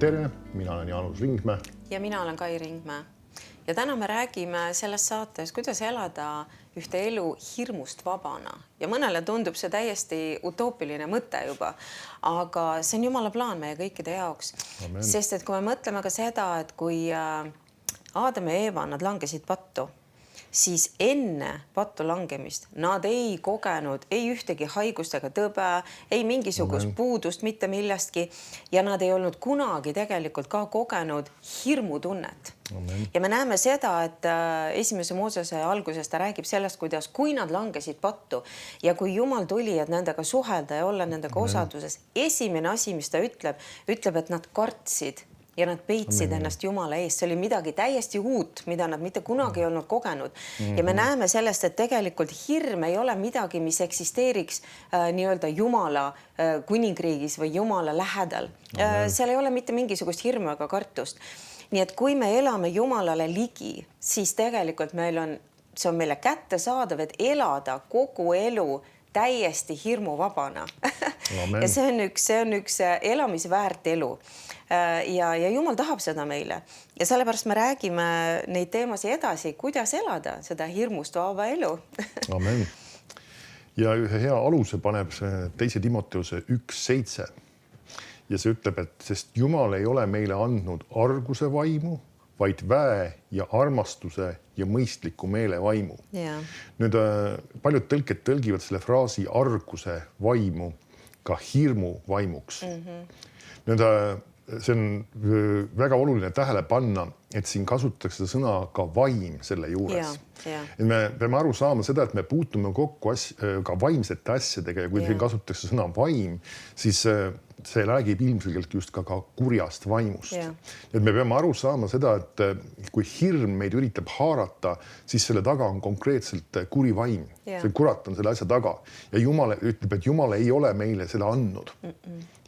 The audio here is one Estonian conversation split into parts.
Tere, mina olen Jaanus Ringmäe. Ja mina olen Kai Ringmäe. Ja täna me räägime selles saates, kuidas elada ühte elu hirmust vabana. Ja mõnele tundub see täiesti utoopiline mõte juba, aga see on Jumala plaan meie kõikide jaoks. Amen. Sest et kui me mõtleme ka seda, et kui Aadam ja Eeva, nad langesid pattu, siis enne pattu langemist nad ei kogenud ei ühtegi haigust ega tõbe, ei mingisugust puudust, mitte millestki. Ja nad ei olnud kunagi tegelikult ka kogenud hirmutunnet. Ja me näeme seda, et esimese Moosese alguses ta räägib sellest, kuidas kui nad langesid pattu ja kui Jumal tuli, et nendega suhelda ja olla nendega osaduses, esimene asi, mis ta ütleb, et nad kartsid ja nad peitsid ennast Jumala eest. See oli midagi täiesti uut, mida nad mitte kunagi ei olnud kogenud. Ja me näeme sellest, et tegelikult hirm ei ole midagi, mis eksisteeriks nii-öelda Jumala kuningriigis või Jumala lähedal. Seal ei ole mitte mingisugust hirmu ega kartust. Nii et kui me elame Jumalale ligi, siis tegelikult see on meile kättesaadav, et elada kogu elu täiesti hirmuvabana. Ja see on üks elamisväärt elu. Ja Jumal tahab seda meile. Ja sellepärast me räägime neid teemasid edasi, kuidas elada seda hirmust vaba elu. Amen. Ja ühe hea aluse paneb see 2. Timoteuse 1:7. Ja see ütleb, et sest Jumal ei ole meile andnud arguse vaimu, vaid väe ja armastuse ja mõistliku meele vaimu. Ja. Nüüd paljud tõlked tõlgivad selle fraasi arguse vaimu ka hirmu vaimuks. Nüüd see on väga oluline tähele panna, et siin kasutatakse sõna ka vaim selle juures. Et me peame aru saama seda, et me puutume kokku ka vaimsete asjadega ja kui siin kasutatakse sõna vaim, siis see räägib ilmselgelt just ka kurjast vaimust. Et me peame aru saama seda, et kui hirm meid üritab haarata, siis selle taga on konkreetselt kuri vaim. See kurat on selle asja taga. Ja Jumal ütleb, et Jumal ei ole meile seda andnud.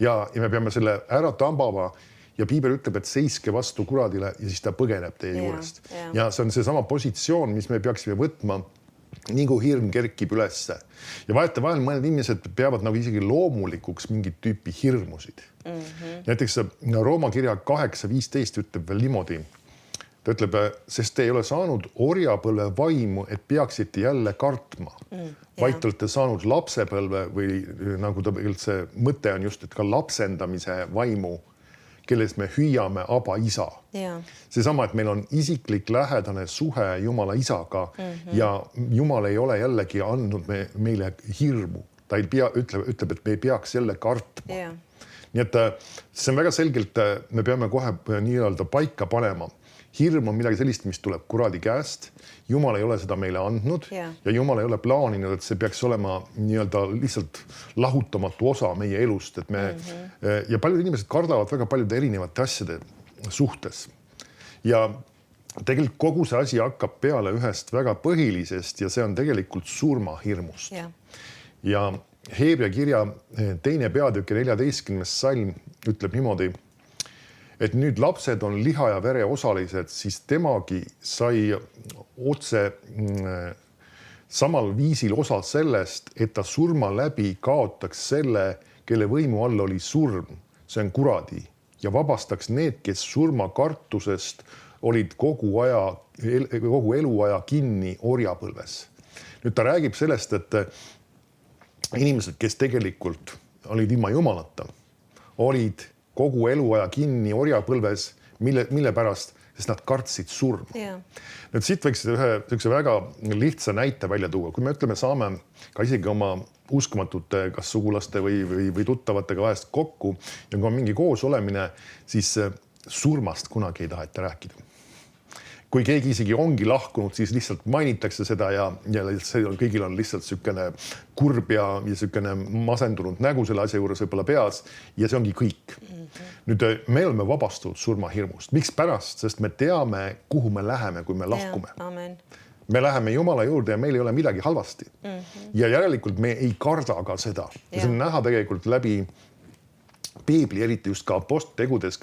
Ja me peame selle ära tambama ja Piibel ütleb, et seiske vastu kuradile ja siis ta põgeneb teie juurest. Ja see on seesama positsioon, mis me peaksime võtma, nii kui hirm kerkib ülesse. Ja vahetevahel mõned inimesed peavad nagu isegi loomulikuks mingit tüüpi hirmusid. Näiteks Rooma kirja 8:15 ütleb veel niimoodi. Ta ütleb, sest te ei ole saanud orjapõlve vaimu, et peaksite jälle kartma, vaid te olete saanud lapsepõlve või nagu see mõte on just, et ka lapsendamise vaimu, kelles me hüüame Aba isa. Seesama, et meil on isiklik lähedane suhe Jumala isaga ja Jumal ei ole jällegi andnud meile hirmu. Ta ütleb, et me ei peaks jälle kartma. Nii et see on väga selgelt, me peame kohe nii-öelda paika panema. Hirm on midagi sellist, mis tuleb kuradi käest. Jumal ei ole seda meile andnud ja Jumal ei ole plaaninud, et see peaks olema nii-öelda lihtsalt lahutamatu osa meie elust. Et ja paljud inimesed kardavad väga paljude erinevate asjade suhtes. Ja tegelikult kogu see asi hakkab peale ühest väga põhilisest ja see on tegelikult surmahirmust. Ja Heebrea kirja 2. peatükk 14. salm ütleb niimoodi, et nüüd lapsed on liha ja vere osalised, siis temagi sai otse samal viisil osa sellest, et ta surma läbi kaotaks selle, kelle võimu all oli surm, see on kuradi, ja vabastaks need, kes surma kartusest olid kogu eluaja kinni orjapõlves. Nüüd ta räägib sellest, et inimesed, kes tegelikult olid ilma Jumalata, olid kogu eluaja kinni orjapõlves, mille pärast, sest nad kartsid surma. Nüüd siit võiks ühe väga lihtsa näite välja tuua. Kui me ütleme, saame ka isegi oma uskumatute kas sugulaste või tuttavatega vahest kokku ja kui on mingi koos olemine, siis surmast kunagi ei taheta rääkida. Kui keegi isegi ongi lahkunud, siis lihtsalt mainitakse seda ja kõigil on lihtsalt sükene kurb ja sükene masendunud nägu selle asja juures võib-olla peas ja see ongi kõik. Nüüd me oleme vabastunud surmahirmust. Miks pärast? Sest me teame, kuhu me läheme, kui me lahkume. Me läheme Jumala juurde ja meil ei ole midagi halvasti. Ja järelikult me ei karda ka seda. Ja see on näha tegelikult läbi Piibli, eriti just ka aposttegudes,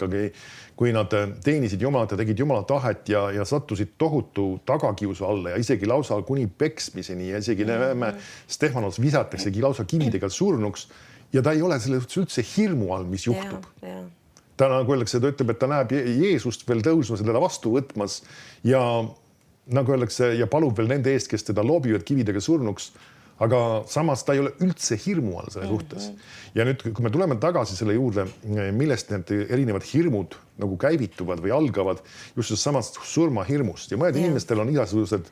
kui nad teenisid Jumalat ja tegid Jumala tahet ja sattusid tohutu tagakiusu alla ja isegi lausa kuni peksmiseni ja isegi näeme Stefanos visataksegi lausa kividega surnuks ja ta ei ole selle üldse hirmu all, mis juhtub. ta nagu öeldakse, ta ütleb, et ta näeb Jeesust veel tõusmas ja teda vastu võtmas ja nagu öeldakse ja palub veel nende eest, kes teda loobivad kividega surnuks. Aga samas ta ei ole üldse hirmu all selle suhtes. Ja nüüd, kui me tuleme tagasi selle juurde, millest need erinevad hirmud nagu käivituvad või algavad just samast surmahirmust ja mõned inimestel on igasugused,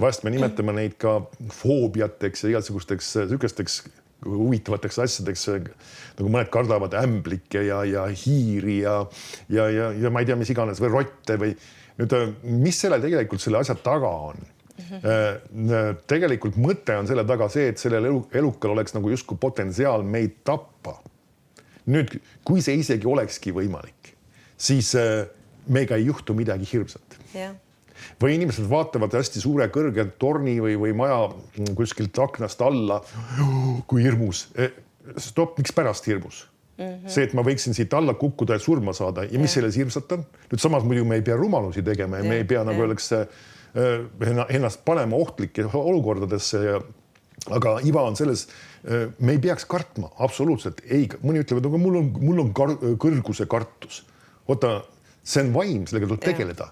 vahest me nimetame neid ka foobiateks ja igasugusteks sükesteks huvitavateks asjadeks, nagu mõned kardavad ämblikke ja hiiri ja ma ei tea, mis iganes või rotte või nüüd, mis selle tegelikult selle asja taga on? Tegelikult mõte on selle taga see, et sellel elukal oleks nagu justkui potentsiaal meid tappa. Nüüd, kui see isegi olekski võimalik, siis meiega ei juhtu midagi hirmsat. Või inimesed vaatavad hästi suure kõrge torni või maja kuskilt aknast alla, kui hirmus. Stopp, miks pärast hirmus? See, et ma võiksin siit alla kukkuda ja surma saada ja mis selles hirmsat on? Nüüd samas muidu me ei pea rumalusi tegema ja me ei pea nagu oleks ennast panema ohtlike olukordadesse aga iva on selles, me ei peaks kartma, absoluutselt ei. Mõni ütlevad, aga mul on kõrguse kartus. Oota, see on vaim, sellega tuleb tegeleda.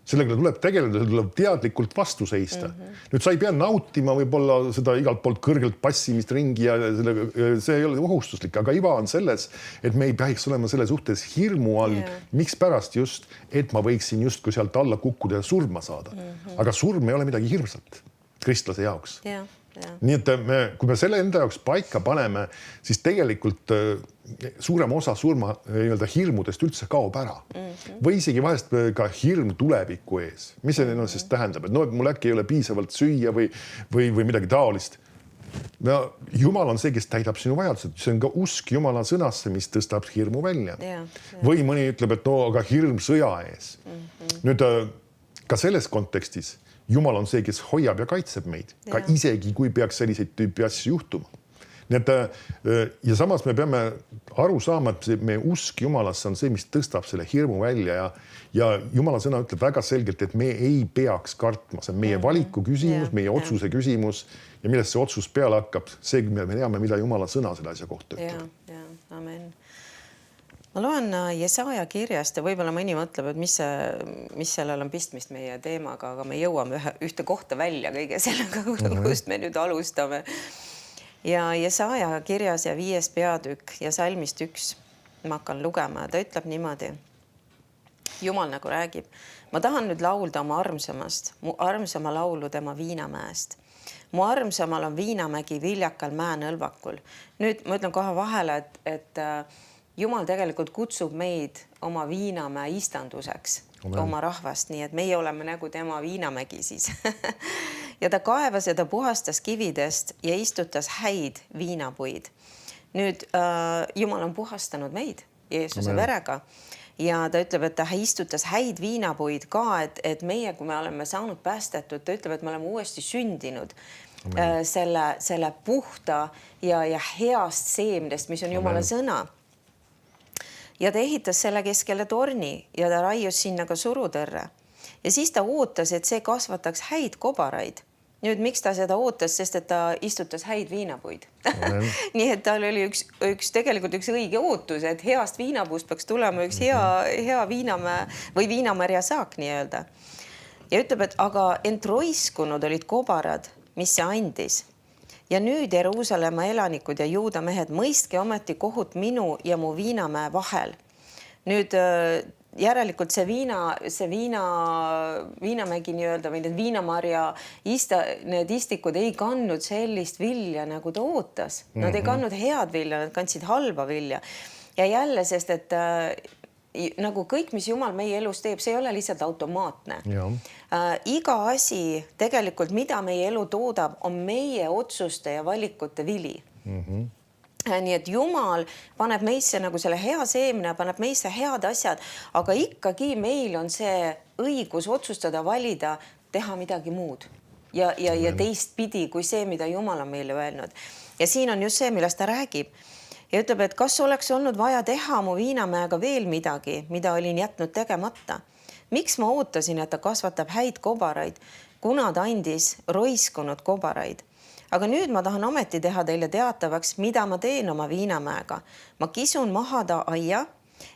Sellega tuleb tegeleda, tuleb teadlikult vastu seista. Nüüd sa ei pea nautima võib-olla seda igalt poolt kõrgelt passimist ringi ja see ei ole ohustuslik, aga iva on selles, et me ei peaks olema selle suhtes hirmu all. Miks pärast just, et ma võiksin justkui sealt alla kukkuda ja surma saada. Aga surm ei ole midagi hirmsat kristlase jaoks. Nii et kui me selle enda jaoks paika paneme, siis tegelikult suurem osa surma hirmudest üldse kaob ära. Või isegi vahest ka hirm tuleviku ees. Mis see siis tähendab? Et mul äkki ei ole piisavalt süüa või midagi taolist. Jumal on see, kes täidab sinu vajadused. See on ka usk Jumala sõnasse, mis tõstab hirmu välja. Või mõni ütleb, et aga hirm sõja ees. Nüüd ka selles kontekstis Jumal on see, kes hoiab ja kaitseb meid, ka isegi kui peaks selliseid tüüpi asju juhtuma. Nii et, ja samas me peame aru saama, et meie usk Jumalasse on see, mis tõstab selle hirmu välja ja Jumala sõna ütleb väga selgelt, et me ei peaks kartma. See on meie valiku küsimus, meie otsuse küsimus ja millest see otsus peale hakkab, see, me teame, mida Jumala sõna selle asja kohta ütleb. Amen. Ma loen Jesaja kirjast ja võib-olla mõni mõtleb, et mis sellel on pistmist meie teemaga, aga me jõuame ühte kohta välja kõige sellega, kust me nüüd alustame. Ja Jesaja kirjas ja 5. peatükk ja salmist 1 ma hakkan lugema. Ta ütleb niimoodi. Jumal nagu räägib. Ma tahan nüüd laulda oma armsamast, mu armsama laulu tema Viinamäest. Mu armsamal on Viinamägi viljakal mäenõlvakul. Nüüd ma ütlen kohe vahele, et Jumal tegelikult kutsub meid oma Viinamäe istanduseks, oma rahvast, nii et meie oleme nagu tema Viinamägi siis. Ja ta kaevas ja ta puhastas kividest ja istutas häid viinapuid. Nüüd Jumal on puhastanud meid Jeesuse verega ja ta ütleb, et ta istutas häid viinapuid ka, et meie, kui me oleme saanud päästetud, ta ütleb, et me oleme uuesti sündinud selle puhta ja heast seemnest, mis on Jumala sõna. Ja ta ehitas selle keskele torni ja ta raius sinna ka surutõrre. Ja siis ta ootas, et see kasvataks häid kobaraid. Nüüd, miks ta seda ootas, sest et ta istutas häid viinapuid. Nii et tal oli tegelikult üks õige ootus, et heast viinapuust peaks tulema üks hea viinamäe või viinamarja saak nii öelda. Ja ütleb, et aga ent roiskunud olid kobarad, mis see andis. Ja nüüd Jeruusalemma elanikud ja juuda mehed, mõistke ometi kohut minu ja mu Viinamäe vahel. Nüüd järelikult see Viinamägi nii-öelda või need viinamarja need istikud ei kandnud sellist vilja, nagu ta ootas. Nad ei kandnud head vilja, nad kandsid halba vilja. Ja jälle, sest et nagu kõik, mis Jumal meie elus teeb, see ei ole lihtsalt automaatne. Iga asi tegelikult, mida meie elu toodab, on meie otsuste ja valikute vili. Nii et Jumal paneb meisse nagu selle hea seemne, paneb meisse head asjad, aga ikkagi meil on see õigus otsustada, valida, teha midagi muud ja teistpidi kui see, mida Jumal on meile öelnud. Ja siin on just see, millest ta räägib. Ja ütleb, et kas oleks olnud vaja teha mu Viinamäega veel midagi, mida olin jätnud tegemata? Miks ma ootasin, et ta kasvatab häid kobaraid, kuna ta andis roiskunud kobaraid? Aga nüüd ma tahan ometi teha teile teatavaks, mida ma teen oma Viinamäega. Ma kisun maha ta aia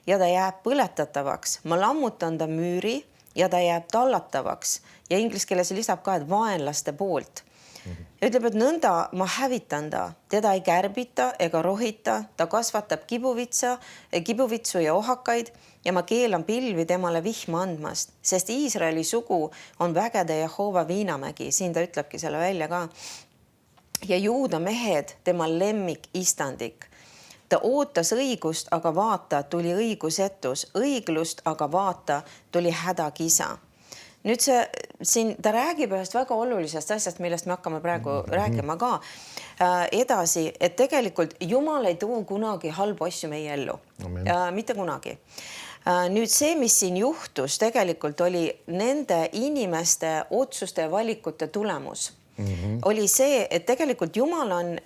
ja ta jääb põletatavaks. Ma lammutan ta müüri ja ta jääb tallatavaks. Ja inglise keeles lisab ka, et vaenlaste poolt. Ütleb, et nõnda ma hävitan ta, teda ei kärbita ega rohita, ta kasvatab kibuvitsu ja ohakaid ja ma keelan pilvi temale vihma andmast, sest Iisraeli sugu on vägede Jehova viinamägi, siin ta ütlebki selle välja ka. Ja Juuda mehed tema lemmik istandik. Ta ootas õigust, aga vaata, tuli õigusetus, õiglust, aga vaata, tuli hädakisa. Nüüd siin ta räägib ühest väga olulisest asjast, millest me hakkame praegu rääkima ka edasi, et tegelikult Jumal ei too kunagi halbu asju meie ellu. Mitte kunagi. Nüüd see, mis siin juhtus, tegelikult oli nende inimeste otsuste ja valikute tulemus. Oli see, et tegelikult Jumal on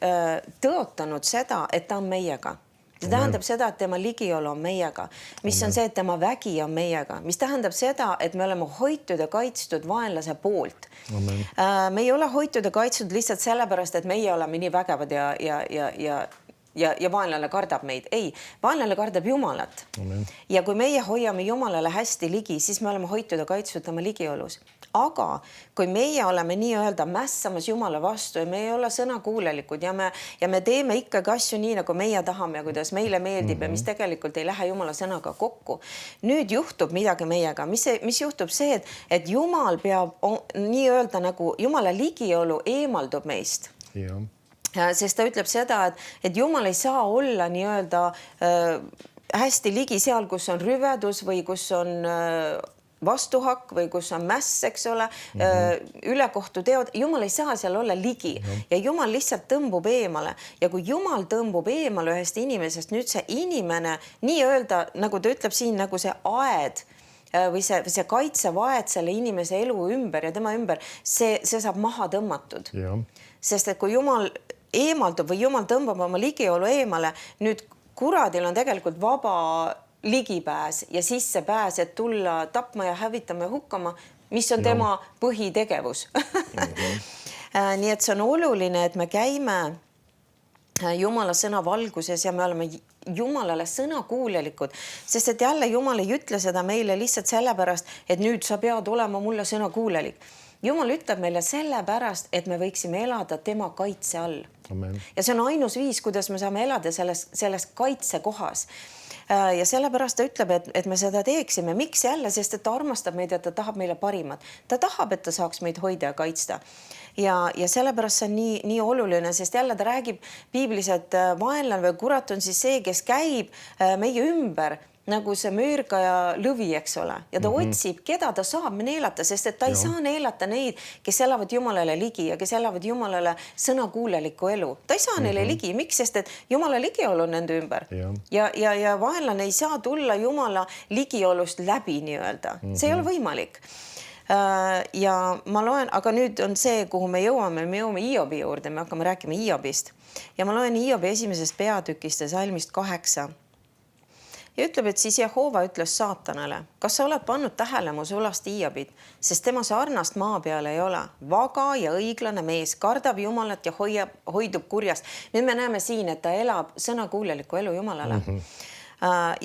tõotanud seda, et ta on meiega. See tähendab seda, et tema ligiolu on meiega, mis on see, et tema vägi on meiega, mis tähendab seda, et me oleme hoitud ja kaitstud vaenlase poolt. Me ei ole hoitud ja kaitstud lihtsalt sellepärast, et meie oleme nii vägevad ja vaenlane kardab meid. Ei, vaenlane kardab Jumalat. Ja kui meie hoiame Jumalale hästi ligi, siis me oleme hoitud ja kaitstud tema ligiolus. Aga kui meie oleme nii-öelda mässamas Jumala vastu ja me ei ole sõnakuulelikud ja me teeme ikkagi asju nii, nagu meie tahame ja kuidas meile meeldib ja mis tegelikult ei lähe Jumala sõnaga kokku. Nüüd juhtub midagi meiega. Mis juhtub see, et Jumal peab nii-öelda nagu Jumala ligiolu eemaldub meist. Sest ta ütleb seda, et Jumal ei saa olla nii-öelda hästi ligi seal, kus on rüvedus või kus on vastuhakk või kus on mäss, eks ole, ülekohtu teod. Jumal ei saa seal olla ligi ja Jumal lihtsalt tõmbub eemale. Ja kui Jumal tõmbub eemale ühest inimesest, nüüd see inimene nii-öelda, nagu ta ütleb siin, nagu see aed või see kaitsevaed selle inimese elu ümber ja tema ümber, see saab maha tõmmatud. Sest et kui Jumal eemaldub või Jumal tõmbab oma ligiolu eemale, nüüd kuradil on tegelikult vaba ligipääs ja sissepääs, et tulla tapma ja hävitama ja hukkama, mis on tema põhitegevus. Nii et see on oluline, et me käime Jumala sõna valguses ja me oleme Jumalale sõnakuulelikud, sest et jälle Jumal ei ütle seda meile lihtsalt sellepärast, et nüüd sa pead olema mulle sõnakuulelik. Jumal ütleb meile sellepärast, et me võiksime elada tema kaitse all. Ja see on ainus viis, kuidas me saame elada selles kaitsekohas. Ja sellepärast ta ütleb, et me seda teeksime. Miks jälle? Sest et ta armastab meid ja ta tahab meile parimat. Ta tahab, et ta saaks meid hoida ja kaitsta. Ja sellepärast see on nii oluline, sest jälle ta räägib piiblis, et vaenlane või kurat on siis see, kes käib meie ümber nagu see möörga ja lõvi, eks ole. Ja ta otsib, keda ta saab neelata, sest et ta ei saa neelata neid, kes elavad Jumalale ligi ja kes elavad Jumalale sõnakuulelikku elu. Ta ei saa neile ligi. Miks? Sest et Jumala ligiolu on nende ümber. Ja vaenlane ei saa tulla Jumala ligiolust läbi nii-öelda. See ei ole võimalik. Ja ma loen, aga nüüd on see, kuhu me jõuame Hiobi juurde, me hakkame rääkima Hiobist. Ja ma loen Hiobi esimesest peatükist ja salmist 8. Ja ütleb, et siis Jehova ütles saatanale, kas sa oled pannud tähele mu sulast Hiobit, sest tema sarnast maa peal ei ole. Vaga ja õiglane mees kardab Jumalat ja hoidub kurjast. Nüüd me näeme siin, et ta elab sõnakuuleliku elu Jumalale.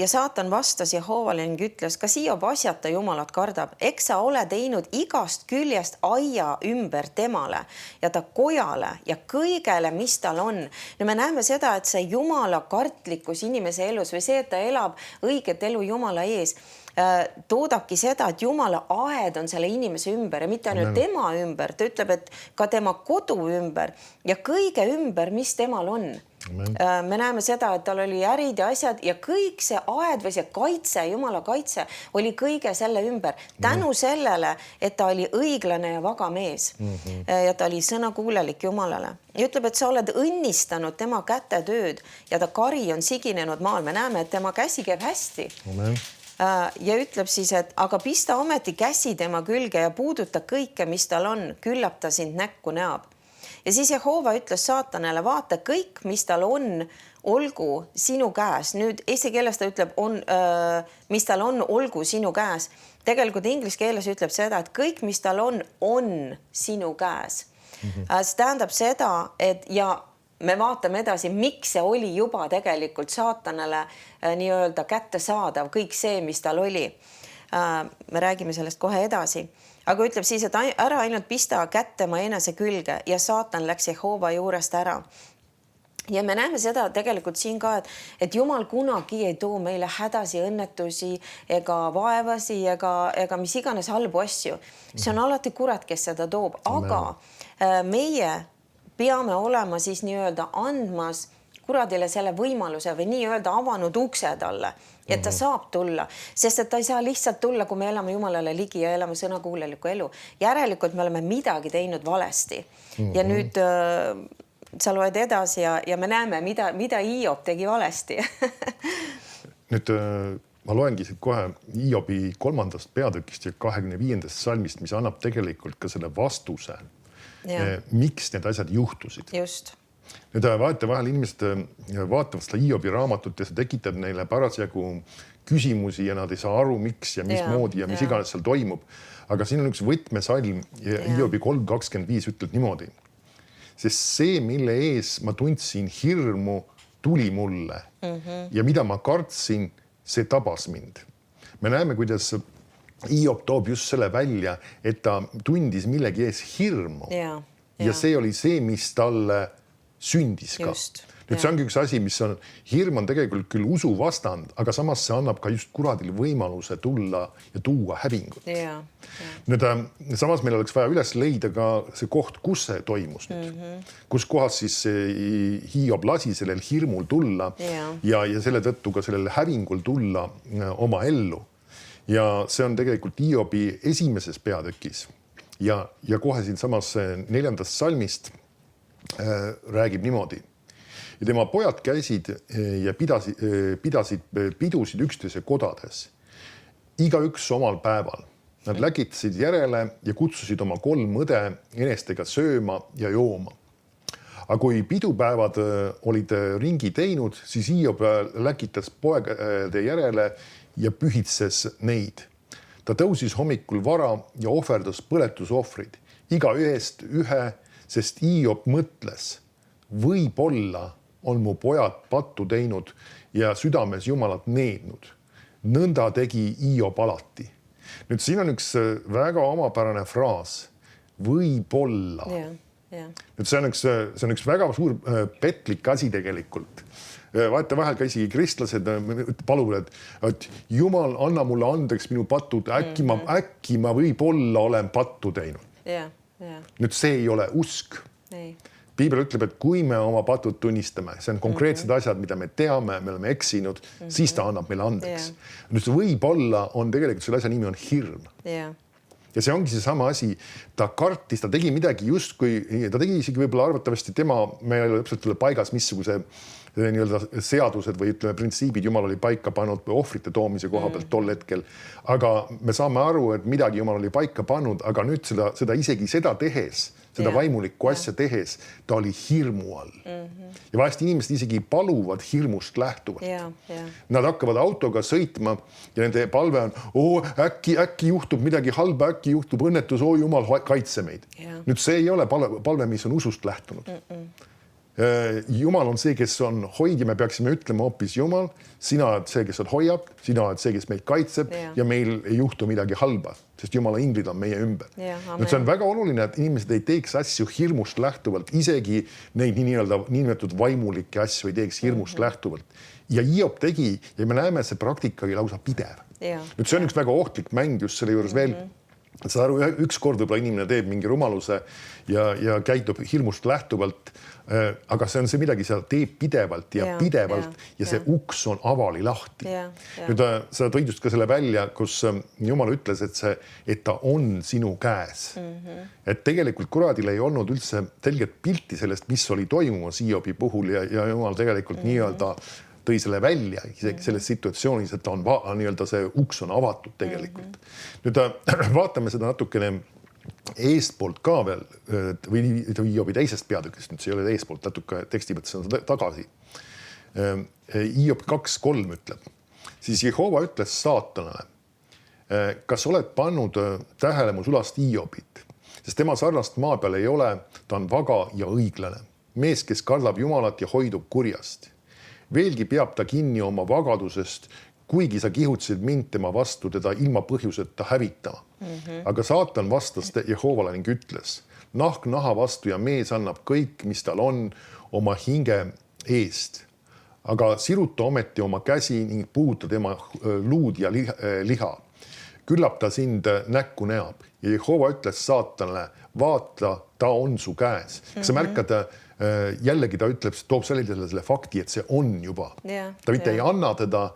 Ja saatan vastas Jehovale ning ütles, kas Hiob asjata Jumalat kardab, eks sa ole teinud igast küljest aia ümber temale ja ta kojale ja kõigele, mis tal on. Ja me näeme seda, et see Jumala kartlikkus inimese elus või see, et ta elab õiget elu Jumala ees, toodabki seda, et Jumala aed on selle inimese ümber ja mitte ainult tema ümber. Ta ütleb, et ka tema kodu ümber ja kõige ümber, mis temal on. Me näeme seda, et tal oli ärid ja asjad ja kõik see aed või see kaitse, Jumala kaitse oli kõige selle ümber. Tänu sellele, et ta oli õiglane ja vaga mees ja ta oli sõnakuulelik Jumalale. Ja ütleb, et sa oled õnnistanud tema käte tööd ja ta kari on siginenud maal. Me näeme, et tema käsi käib hästi. Ja ütleb siis, et aga pista ometi käsi tema külge ja puuduta kõike, mis tal on. Küllap ta sind näkku näab. Ja siis Jehova ütles saatanale, vaata kõik, mis tal on, olgu sinu käes. Nüüd eesti keeles ta ütleb, mis tal on, olgu sinu käes. Tegelikult inglise keeles ütleb seda, et kõik, mis tal on sinu käes. See tähendab seda, et ja me vaatame edasi, miks see oli juba tegelikult saatanale nii-öelda kättesaadav, kõik see, mis tal oli. Me räägime sellest kohe edasi. Aga ütleb siis, et ära ainult pista kätt tema enese külge ja saatan läks Jehova juurest ära. Ja me näeme seda tegelikult siin ka, et Jumal kunagi ei too meile hädasi, õnnetusi ega vaevasi ega mis iganes halbu asju. See on alati kurat, kes seda toob, aga meie peame olema siis nii-öelda andmas kuradile selle võimaluse või nii-öelda avanud ukse talle, et ta saab tulla, sest et ta ei saa lihtsalt tulla, kui me elame Jumalale ligi ja elame sõnakuulelikku elu. Järelikult me oleme midagi teinud valesti. Ja nüüd sa loed edasi ja me näeme, mida Hiob tegi valesti. Nüüd ma loengi siit kohe Hiobi 3. peatükist ja 25. salmist, mis annab tegelikult ka selle vastuse, miks need asjad juhtusid. Just. Nüüd vahetevahel inimesed vaatavad seda Hiobi raamatut ja see tekitab neile parasjagu küsimusi ja nad ei saa aru, miks ja mismoodi ja mis iganes seal toimub. Aga siin on üks võtmesalm ja Hiobi 3.25 ütleb niimoodi. Sest see, mille ees ma tundsin hirmu, tuli mulle ja mida ma kartsin, see tabas mind. Me näeme, kuidas Hiob toob just selle välja, et ta tundis millegi ees hirmu ja see oli see, mis talle sündis ka. Nüüd see ongi üks asi, mis on, hirm on tegelikult küll usu vastand, aga samas see annab ka just kuradil võimaluse tulla ja tuua hävingut. Nüüd samas meil oleks vaja üles leida ka see koht, kus see toimus nüüd. Kus kohas siis Hiob lasi sellel hirmul tulla ja selle tõttu ka sellel hävingul tulla oma ellu. Ja see on tegelikult Hiobi 1. peatükis ja kohe siin samas 4. salmist räägib niimoodi. Ja tema pojad käisid ja pidasid pidusid üksteise kodades. Igaüks omal päeval. Nad läkitasid järele ja kutsusid oma 3 õde enestega sööma ja jooma. Aga kui pidupäevad olid ringi teinud, siis Hiob läkitas poegade järele ja pühitses neid. Ta tõusis hommikul vara ja ohverdas põletusohvrid. Iga ühest ühe, sest Hiob mõtles, võib-olla on mu pojad pattu teinud ja südames Jumalat neednud. Nõnda tegi Hiob alati. Nüüd siin on üks väga omapärane fraas. Võib-olla. Nüüd see on üks väga suur petlik asi tegelikult. Vahetevahel ka isegi kristlased paluvad, et Jumal, anna mulle andeks minu patud, äkki ma võib-olla olen pattu teinud. Nüüd see ei ole usk. Piibel ütleb, et kui me oma patud tunnistame, see on konkreetsed asjad, mida me teame, me oleme eksinud, siis ta annab meile andeks. Nüüd see võib-olla on tegelikult selle asja nimi on hirm. Ja see ongi see sama asi, ta kartis, ta tegi midagi justkui, ta tegi isegi võib-olla arvatavasti me ei ole täpselt paigas, missuguse seadused või ütleme printsiibid Jumal oli paika pannud ohvrite toomise koha pealt tol hetkel. Aga me saame aru, et midagi Jumal oli paika pannud, aga nüüd seda isegi seda tehes, seda vaimulikku asja tehes, ta oli hirmu all. Ja vahest inimesed isegi paluvad hirmust lähtuvalt. Nad hakkavad autoga sõitma ja nende palve on, äkki juhtub midagi halba, äkki juhtub õnnetus, Jumal kaitse meid. Nüüd see ei ole palve, mis on usust lähtunud. Jumal on see, kes on hoidja, me peaksime ütlema hoopis Jumal, sina oled see, kes on hoiab, sina oled see, kes meid kaitseb ja meil ei juhtu midagi halba, sest Jumala inglid on meie ümber. Nüüd see on väga oluline, et inimesed ei teeks asju hirmust lähtuvalt, isegi neid niinimetatud vaimulikke asju ei teeks hirmust lähtuvalt. Ja Hiob tegi ja me näeme, see praktika oli lausa pidev. Nüüd see on üks väga ohtlik mäng just selle juures veel. Sa aru, üks kord võib-olla inimene teeb mingi rumaluse ja käitub hirmust lähtuvalt, aga see on see midagi, sa teeb pidevalt ja see uks on avali lahti. Nüüd sa tõid just ka selle välja, kus Jumal ütles, et ta on sinu käes. Et tegelikult kuradil ei olnud üldse selget pilti sellest, mis oli toimumas Hiobi puhul ja Jumal tegelikult nii-öelda tõi selle välja isegi selles situatsioonis, et ta on nii-öelda see uks on avatud tegelikult. Nüüd vaatame seda natukene eestpoolt ka veel või Hiobi 2. peatükist, nüüd see ei ole eestpoolt, natuke teksti mõttes on tagasi. Hiob 2.3 ütleb, siis Jehova ütles saatanale, kas oled pannud tähele mu sulast Hiobit, sest tema sarnast maa peal ei ole, ta on vaga ja õiglane. mees, kes kardab Jumalat ja hoidub kurjast. Veelgi peab ta kinni oma vagadusest, kuigi sa kihutasid mind tema vastu teda ilma põhjuseta hävitama. Aga saatan vastas Jehoovale ning ütles, nahk naha vastu ja mees annab kõik, mis tal on, oma hinge eest. Aga siruta ometi oma käsi ning puuta tema luud ja liha. Küllap ta sind näkku näab. Ja Jehova ütles saatanale, vaata, ta on su käes. Kas sa märkad, jällegi ta ütleb, toob selle fakti, et see on juba. Ta mitte ei anna teda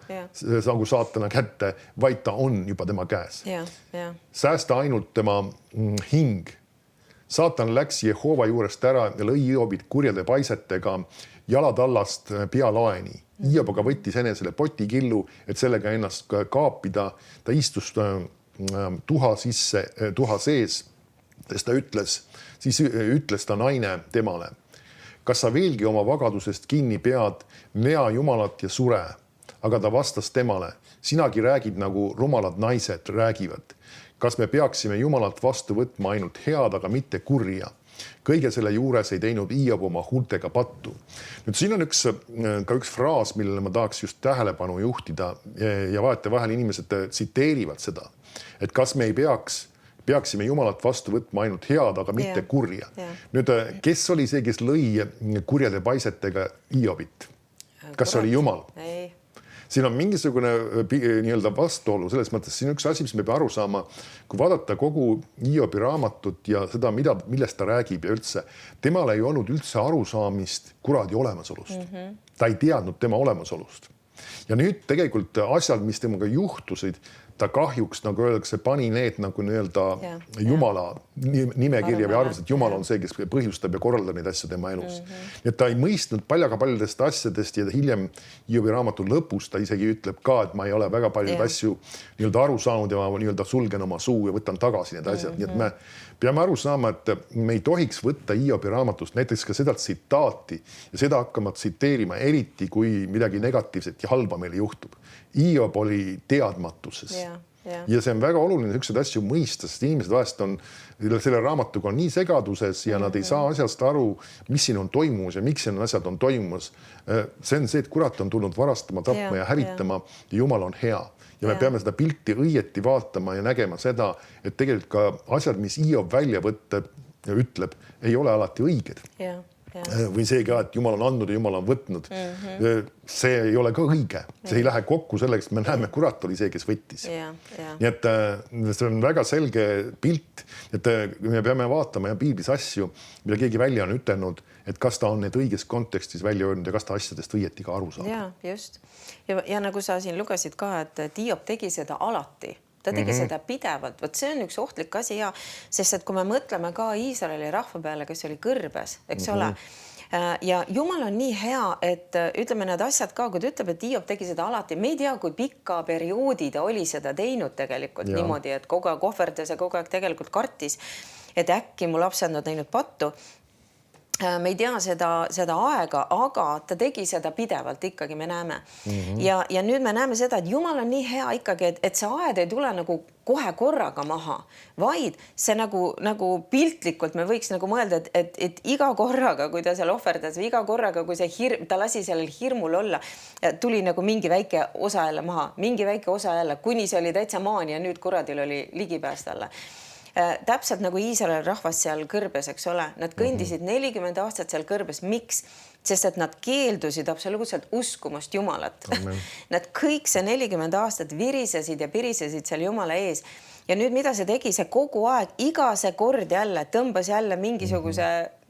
nagu saatana kätte, vaid ta on juba tema käes. Säästa ainult tema hing. Saatan läks Jehova juurest ära ja lõi Hiobit kurjade paisetega jalatallast pealaeni. Hiob aga võttis enesele potikillu, et sellega ennast kaapida. Ta istus tuha sees, sest siis ütles ta naine temale. Kas sa veelgi oma vagadusest kinni pead, nea Jumalat ja sure? Aga ta vastas temale, sinagi räägid nagu rumalad naised räägivad. Kas me peaksime Jumalat vastu võtma ainult head, aga mitte kurja? Kõige selle juures ei teinud Hiob oma huultega pattu. Nüüd siin on ka üks fraas, millele ma tahaks just tähelepanu juhtida ja vahetevahel inimesed tsiteerivad seda, et kas me ei peaksime Jumalat vastu võtma ainult head, aga mitte kurja. Nüüd, kes oli see, kes lõi kurjade paisetega Hiobit? Kas oli Jumal? Ei. Siin on mingisugune nii-öelda vastuolu, selles mõttes siin üks asi, mis me peame aru saama, kui vaadata kogu Hiobi raamatut ja seda, millest ta räägib ja üldse, temal ei olnud üldse arusaamist kuradi olemasolust. Ta ei teadnud tema olemasolust. Ja nüüd tegelikult asjad, mis temaga juhtusid, ta kahjuks, nagu öeldakse, pani need nagu nii-öelda Jumala nimekirja või arvas, et Jumal on see, kes põhjustab ja korraldab neid asju tema elus. Nii et ta ei mõistnud paljudest asjadest ja hiljem Hiobi raamatu lõpus ta isegi ütleb ka, et ma ei ole väga paljud asju nii-öelda aru saanud ja ma nii-öelda sulgen oma suu ja võtan tagasi need asjad. Nii et me peame aru saama, et me ei tohiks võtta Hiobi raamatust näiteks ka seda tsitaati ja seda hakkama tsiteerima, eriti kui midagi negatiivset ja halba meile juhtub. Hiob oli teadmatuses. Ja see on väga oluline niisuguseid asju mõista, sest inimesed vahest on selle raamatuga nii segaduses ja nad ei saa asjast aru, mis siin on toimumas ja miks siin asjad on toimumas. See on see, et kurat on tulnud varastama, tapma ja hävitama ja Jumal on hea. Ja me peame seda pilti õieti vaatama ja nägema seda, et tegelikult ka asjad, mis Hiob välja ütleb, ei ole alati õiged. Või see ka, et Jumal on andnud ja Jumal on võtnud. See ei ole ka õige. See ei lähe kokku selleks, me näeme, kurat oli see, kes võttis. Nii et see on väga selge pilt, et me peame vaatama ja piiblis asju, mida keegi välja on ütelnud, et kas ta on need õiges kontekstis välja öelnud ja kas ta asjadest õieti ka aru saab. Ja, just. Ja nagu sa siin lugesid ka, et Hiob tegi seda alati. Ta tegi seda pidevalt. Võt see on üks ohtlik asi sest et kui me mõtleme ka Iisraeli rahva peale, kes oli kõrbes, eks ole, ja Jumal on nii hea, et ütleme need asjad ka, kui ta ütleb, et Hiob tegi seda alati, me ei tea, kui pika perioodi ta oli seda teinud tegelikult niimoodi, et kogu aeg ohverdas ja kogu aeg tegelikult kartis, et äkki mu lapsed on teinud pattu. Me ei tea seda aega, aga ta tegi seda pidevalt ikkagi, me näeme. Ja nüüd me näeme seda, et Jumal on nii hea ikkagi, et see aed ei tule nagu kohe korraga maha, vaid see nagu piltlikult me võiks nagu mõelda, et iga korraga, kui ta seal ohverdas või iga korraga, kui ta lasi sellel hirmul olla, tuli nagu mingi väike osa jälle maha, mingi väike osa jälle, kuni see oli täitsa maani ja nüüd kuradil oli ligipääs talle. Täpselt nagu Iisraeli rahvas seal kõrbes, eks ole, nad kõndisid 40 aastat seal kõrbes. Miks? Sest et nad keeldusid absoluutselt uskumast Jumalat. Nad kõik see 40 aastat virisesid ja pirisesid seal Jumala ees. Ja nüüd mida see tegi, see kogu aeg, iga see kord jälle tõmbas jälle mingisuguse,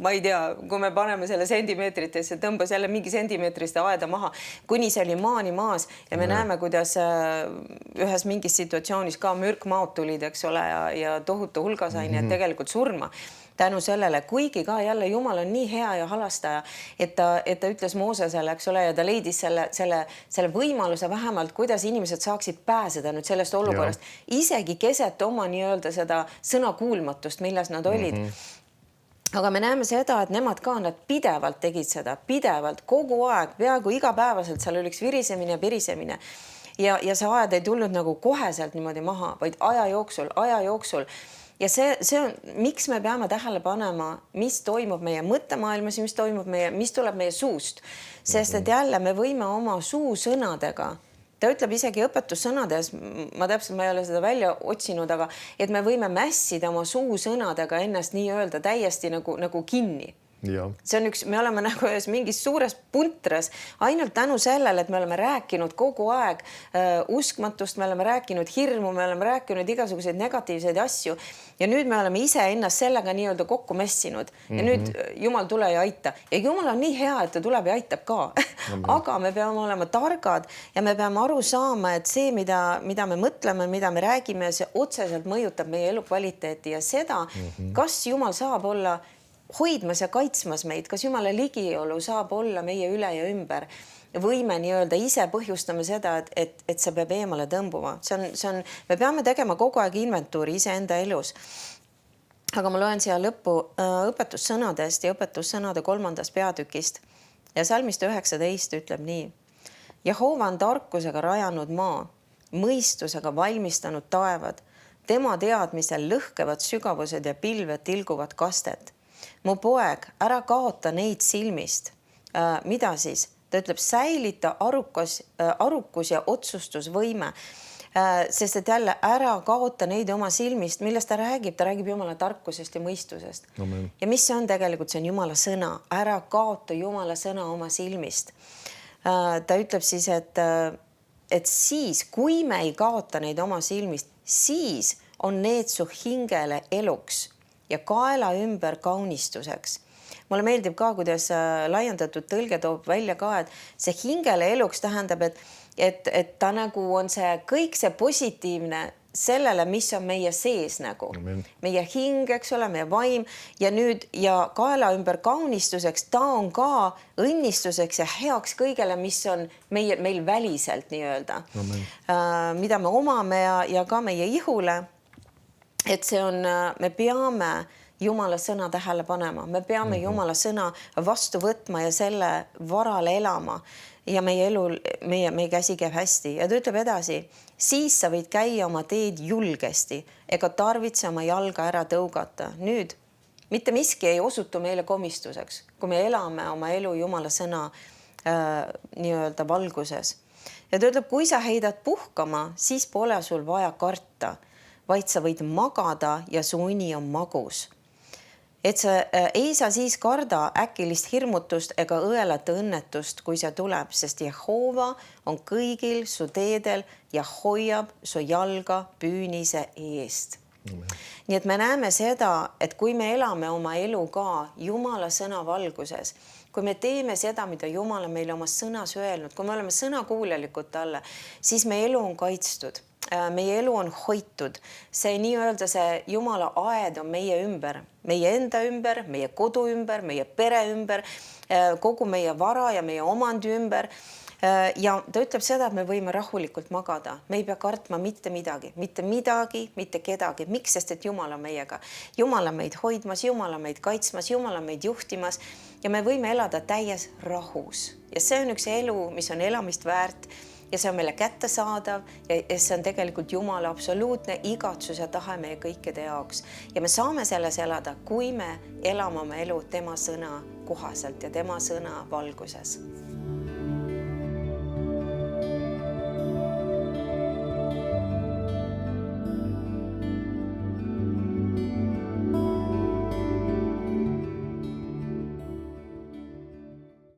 ma ei tea, kui me paneme selle sentimeetritesse, tõmbas jälle mingi sentimeetriste aeda maha, kuni see oli maani maas ja me näeme, kuidas ühes mingis situatsioonis ka mürkmaad tulid, eks ole, ja tohutu hulgasaine, et tegelikult surma. Tänu sellele, kuigi ka jälle Jumal on nii hea ja halastaja, et ta ütles Moosesele, eks ole, ja ta leidis selle võimaluse vähemalt, kuidas inimesed saaksid pääseda nüüd sellest olukorrast. Isegi keset oma nii-öelda seda sõnakuulmatust, milles nad olid. Aga me näeme seda, et nemad ka, nad pidevalt tegid seda, pidevalt, kogu aeg, peaaegu igapäevaselt, seal oli üks virisemine ja pirisemine. Ja see aed ei tulnud nagu koheselt niimoodi maha, vaid aja jooksul. ja see on, miks me peame tähele panema, mis toimub meie mõttemaailmas ja mis tuleb meie suust. Sest et jälle me võime oma suusõnadega, ta ütleb isegi õpetussõnades, ma ei ole seda välja otsinud, aga et me võime mässida oma suusõnadega ennast nii-öelda täiesti nagu kinni. Ja. See on me oleme nagu ühes mingis suures puntras ainult tänu sellele, et me oleme rääkinud kogu aeg uskmatust, me oleme rääkinud hirmu, me oleme rääkinud igasuguseid negatiivseid asju ja nüüd me oleme ise ennast sellega nii-öelda kokku messinud ja nüüd Jumal tule ja aita ja Jumal on nii hea, et ta tuleb ja aitab ka. Aga me peame olema targad ja me peame aru saama, et see, mida me mõtleme, mida me räägime, see otseselt mõjutab meie elukvaliteeti ja seda, kas Jumal saab olla hoidmas ja kaitsmas meid, kas Jumala ligiolu saab olla meie üle ja ümber või me nii-öelda ise põhjustame seda, et see peab eemale tõmbuma. Me peame tegema kogu aeg inventuuri iseenda elus. Aga ma loen siia lõppu õpetussõnadest ja õpetussõnade 3. peatükist ja salmist 19 ütleb nii. Jehova on tarkusega rajanud maa, mõistusega valmistanud taevad, tema teadmisel lõhkevad sügavused ja pilved tilguvad kastet. Mu poeg, ära kaota neid silmist. Mida siis? Ta ütleb, säilita arukus ja otsustusvõime. Sest et jälle ära kaota neid oma silmist, millest ta räägib Jumala tarkusest ja mõistusest. Amen. Ja mis see on tegelikult? See on Jumala sõna. Ära kaota Jumala sõna oma silmist. Ta ütleb siis, et siis, kui me ei kaota neid oma silmist, siis on need su hingele eluks ja kaela ümber kaunistuseks. Mulle meeldib ka, kuidas laiendatud tõlge toob välja ka, et see hingele eluks tähendab, et ta nagu on see kõik see positiivne sellele, mis on meie sees nagu. Amen. Meie hing, eks ole, meie vaim ja kaela ümber kaunistuseks, ta on ka õnnistuseks ja heaks kõigele, mis on meil väliselt nii-öelda. Mida me omame ja ka meie ihule. Et see on, me peame Jumala sõna tähele panema, me peame Jumala sõna vastu võtma ja selle varal elama ja meie käsi käib hästi. Ja ta ütleb edasi, siis sa võid käia oma teed julgesti ega tarvitse oma jalga ära tõugata. Nüüd, mitte miski ei osutu meile komistuseks, kui me elame oma elu Jumala sõna nii-öelda valguses. Ja ta ütleb, kui sa heidad puhkama, siis pole sul vaja karta, vaid sa võid magada ja su uni on magus. Et sa ei saa siis karda äkilist hirmutust ega õelata õnnetust, kui see tuleb, sest Jehova on kõigil su teedel ja hoiab su jalga püünise eest. Nii et me näeme seda, et kui me elame oma elu ka Jumala sõna valguses, kui me teeme seda, mida Jumal on meile oma sõnas öelnud, kui me oleme sõnakuulelikud talle, siis meie elu on kaitstud. Meie elu on hoitud, see nii-öelda see Jumala aed on meie ümber, meie enda ümber, meie kodu ümber, meie pere ümber, kogu meie vara ja meie omandi ümber. Ja ta ütleb seda, et me võime rahulikult magada, me ei pea kartma mitte midagi, mitte kedagi. Miks? Sest et Jumal on meiega. Jumal on meid hoidmas, Jumal on meid kaitsmas, Jumal on meid juhtimas ja me võime elada täies rahus. Ja see on üks elu, mis on elamist väärt ja see on meile kättesaadav ja see on tegelikult Jumala absoluutne igatsus ja tahe meie kõikide jaoks. Ja me saame selles elada, kui me elame oma elu tema sõna kohaselt ja tema sõna valguses.